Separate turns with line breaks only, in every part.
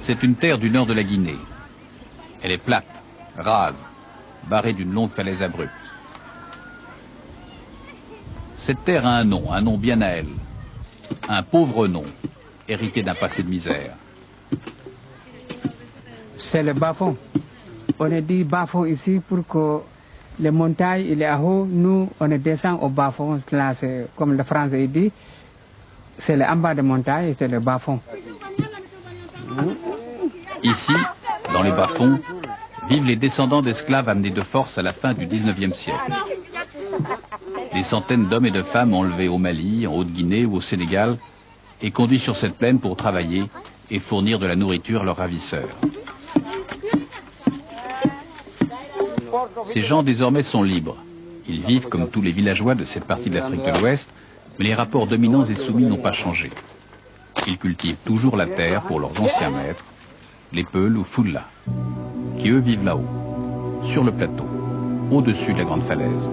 C'est une terre du nord de la Guinée. Elle est plate, rase, barrée d'une longue falaise abrupte. Cette terre a un nom bien à elle. Un pauvre nom, hérité d'un passé de misère.
C'est le bas-fond. On est dit bas-fond ici pour que les montagnes, il est à haut, nous, on descend au bas-fond. Là, c'est comme le français dit, c'est en bas des montagnes, c'est le bas-fond.
Ici, dans les bas-fonds, vivent les descendants d'esclaves amenés de force à la fin du 19e siècle. Des centaines d'hommes et de femmes enlevés au Mali, en Haute-Guinée ou au Sénégal et conduits sur cette plaine pour travailler et fournir de la nourriture à leurs ravisseurs. Ces gens désormais sont libres. Ils vivent comme tous les villageois de cette partie de l'Afrique de l'Ouest, mais les rapports dominants et soumis n'ont pas changé. Ils cultivent toujours la terre pour leurs anciens maîtres, les Peuls ou Foulla, qui eux vivent là-haut, sur le plateau, au-dessus de la grande falaise.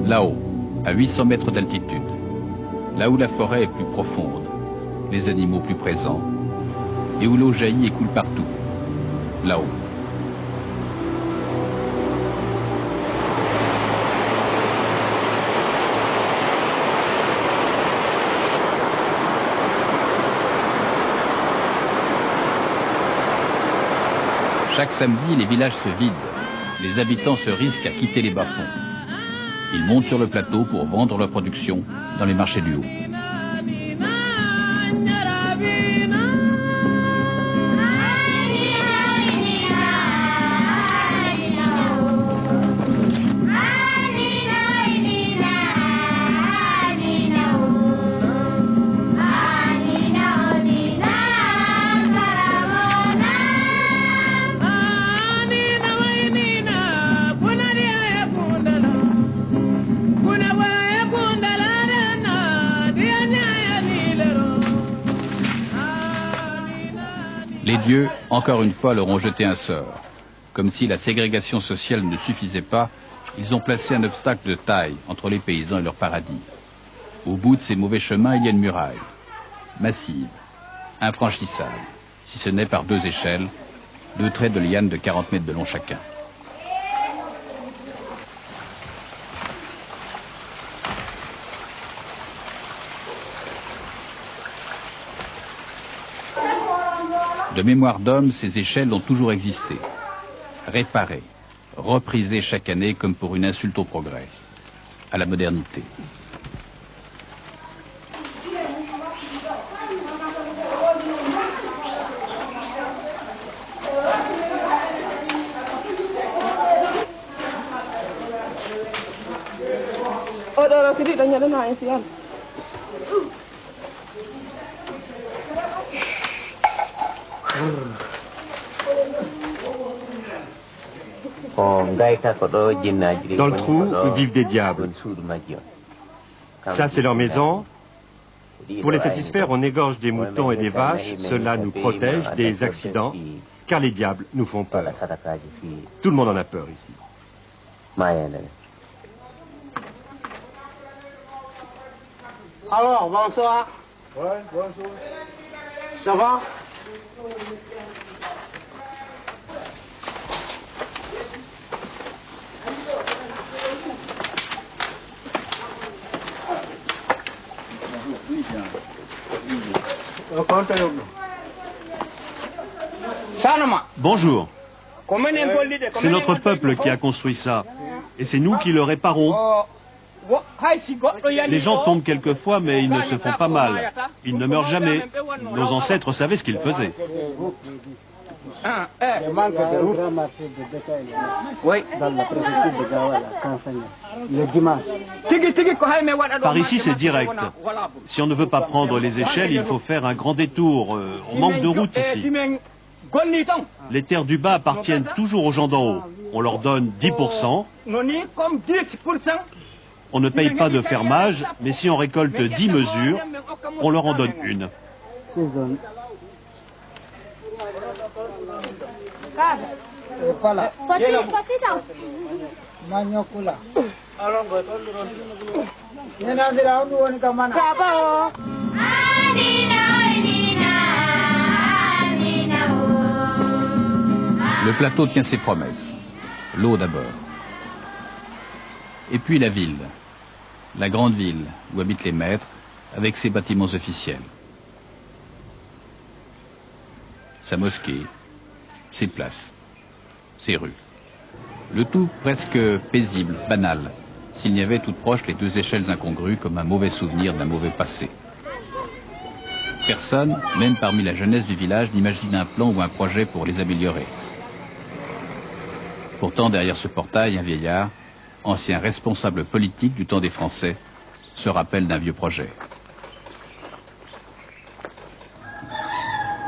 Là-haut, à 800 mètres d'altitude, là où la forêt est plus profonde, les animaux plus présents, et où l'eau jaillit et coule partout, là-haut. Chaque samedi, les villages se vident. Les habitants se risquent à quitter les bas-fonds. Ils montent sur le plateau pour vendre leur production dans les marchés du haut. Les dieux, encore une fois, leur ont jeté un sort. Comme si la ségrégation sociale ne suffisait pas, ils ont placé un obstacle de taille entre les paysans et leur paradis. Au bout de ces mauvais chemins, il y a une muraille, massive, infranchissable, si ce n'est par 2 échelles, 2 traits de liane de 40 mètres de long chacun. De mémoire d'homme, ces échelles ont toujours existé. Réparées, reprisées chaque année comme pour une insulte au progrès, à la modernité.
Dans le trou vivent des diables. Ça, c'est leur maison. Pour les satisfaire, on égorge des moutons et des vaches. Cela nous protège des accidents, car les diables nous font peur. Tout le monde en a peur ici.
Alors, bonsoir.
Ouais, bonsoir.
Ça va?
Bonjour. C'est notre peuple qui a construit ça. Et c'est nous qui le réparons. Les gens tombent quelquefois, mais ils ne se font pas mal. Ils ne meurent jamais. Nos ancêtres savaient ce qu'ils faisaient.
Le manque de grand marché de bétail dans la préfecture de Gawala, le dimanche.
Par ici, c'est direct. Si on ne veut pas prendre les échelles, il faut faire un grand détour. On manque de route ici. Les terres du bas appartiennent toujours aux gens d'en haut. On leur donne 10%. On ne paye pas de fermage, mais si on récolte 10 mesures, on leur en donne une.
Le plateau tient ses promesses. L'eau d'abord. Et puis la ville. La grande ville où habitent les maîtres avec ses bâtiments officiels. Sa mosquée, ses places, ses rues. Le tout presque paisible, banal, s'il n'y avait toutes proches les deux échelles incongrues comme un mauvais souvenir d'un mauvais passé. Personne, même parmi la jeunesse du village, n'imagine un plan ou un projet pour les améliorer. Pourtant, derrière ce portail, un vieillard, ancien responsable politique du temps des Français, se rappelle d'un vieux projet.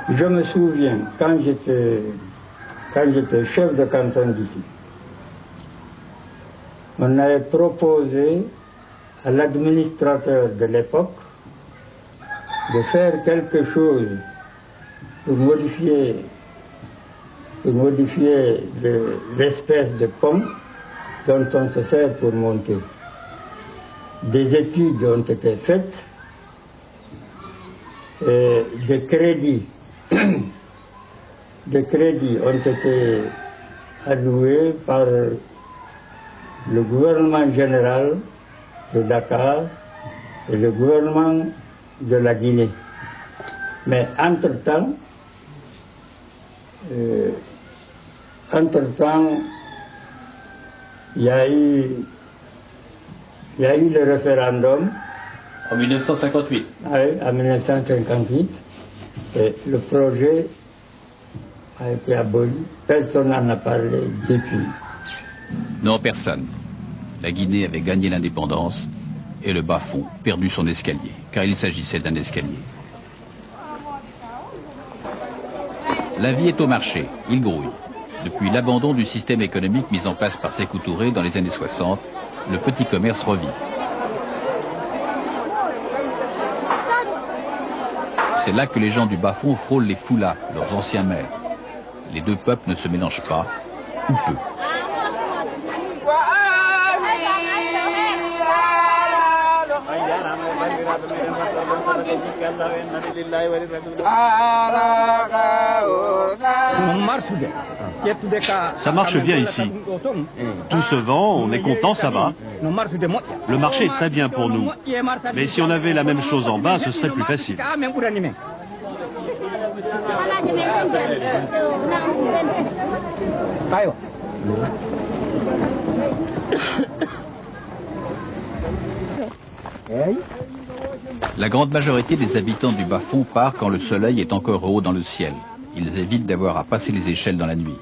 Je me souviens, quand j'étais chef de canton d'ici, on avait proposé à l'administrateur de l'époque de faire quelque chose pour modifier l'espèce de pont dont on se sert pour monter. Des études ont été faites, et des crédits ont été alloués par le gouvernement général de Dakar et le gouvernement de la Guinée. Mais entre-temps, il y a eu le référendum.
En 1958.
Oui, en 1958. Et le projet a été aboli. Personne n'en a parlé depuis.
Non, personne. La Guinée avait gagné l'indépendance et le bas-fond perdu son escalier, car il s'agissait d'un escalier. La vie est au marché, il grouille. Depuis l'abandon du système économique mis en place par Sékou Touré dans les années 60, le petit commerce revit. C'est là que les gens du bas-fond frôlent les foulas, leurs anciens maîtres. Les deux peuples ne se mélangent pas, ou peu.
Ça marche bien ici. Tout se vend, on est content, ça va. Le marché est très bien pour nous. Mais si on avait la même chose en bas, ce serait plus facile.
La grande majorité des habitants du bas-fond part quand le soleil est encore haut dans le ciel. Ils évitent d'avoir à passer les échelles dans la nuit.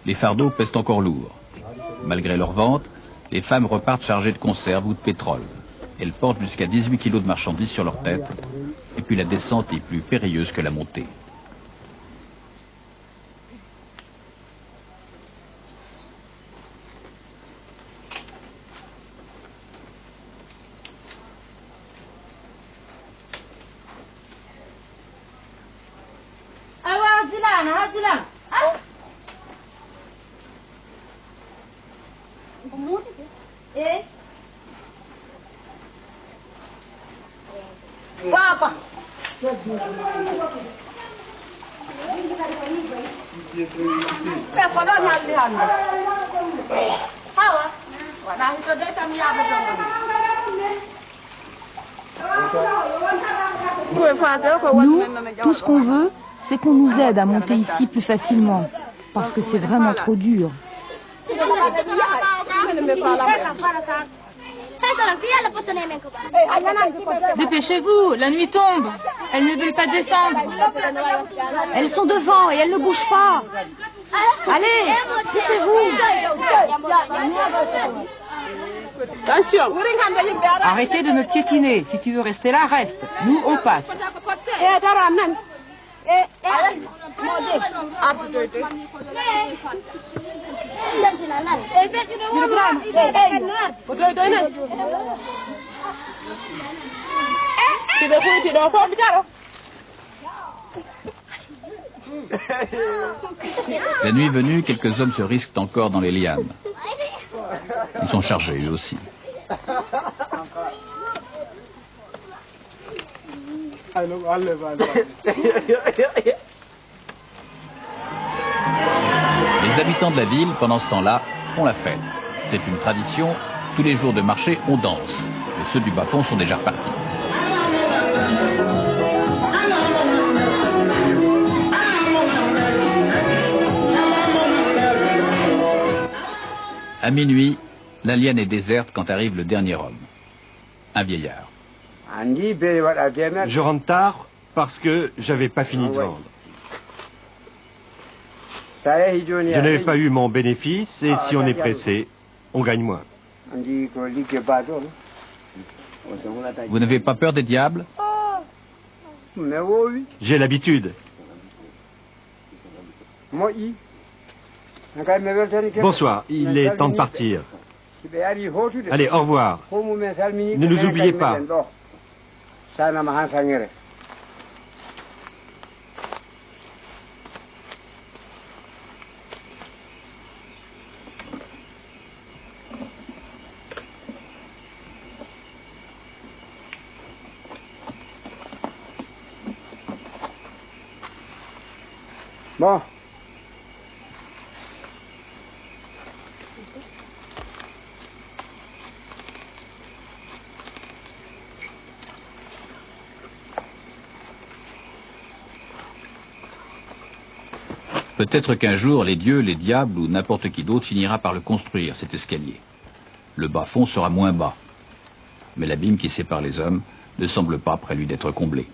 Les fardeaux pèsent encore lourd. Malgré leur vente, les femmes repartent chargées de conserves ou de pétrole. Elles portent jusqu'à 18 kilos de marchandises sur leur tête. Et puis la descente est plus périlleuse que la montée.
Nous, tout ce qu'on veut, c'est qu'on nous aide à monter ici plus facilement, parce que c'est vraiment trop dur.
Dépêchez-vous, la nuit tombe. Elles ne veulent pas descendre.
Elles sont devant et elles ne bougent pas. Allez, poussez-vous.
Arrêtez de me piétiner. Si tu veux rester là, reste. Nous, on passe.
La nuit venue, quelques hommes se risquent encore dans les lianes. Ils sont chargés, eux aussi. Les habitants de la ville, pendant ce temps-là, font la fête. C'est une tradition, tous les jours de marché, on danse. Et ceux du bas-fond sont déjà repartis. À minuit, l'Alien est déserte quand arrive le dernier homme, un vieillard.
Je rentre tard parce que j'avais pas fini de vendre. Je n'avais pas eu mon bénéfice et si on est pressé, on gagne moins.
Vous n'avez pas peur des diables?
J'ai l'habitude. Bonsoir, il est temps de partir. Allez, au revoir. Ne nous oubliez pas.
Bon.
Peut-être qu'un jour, les dieux, les diables ou n'importe qui d'autre finira par le construire, cet escalier. Le bas-fond sera moins bas. Mais l'abîme qui sépare les hommes ne semble pas près lui d'être comblé.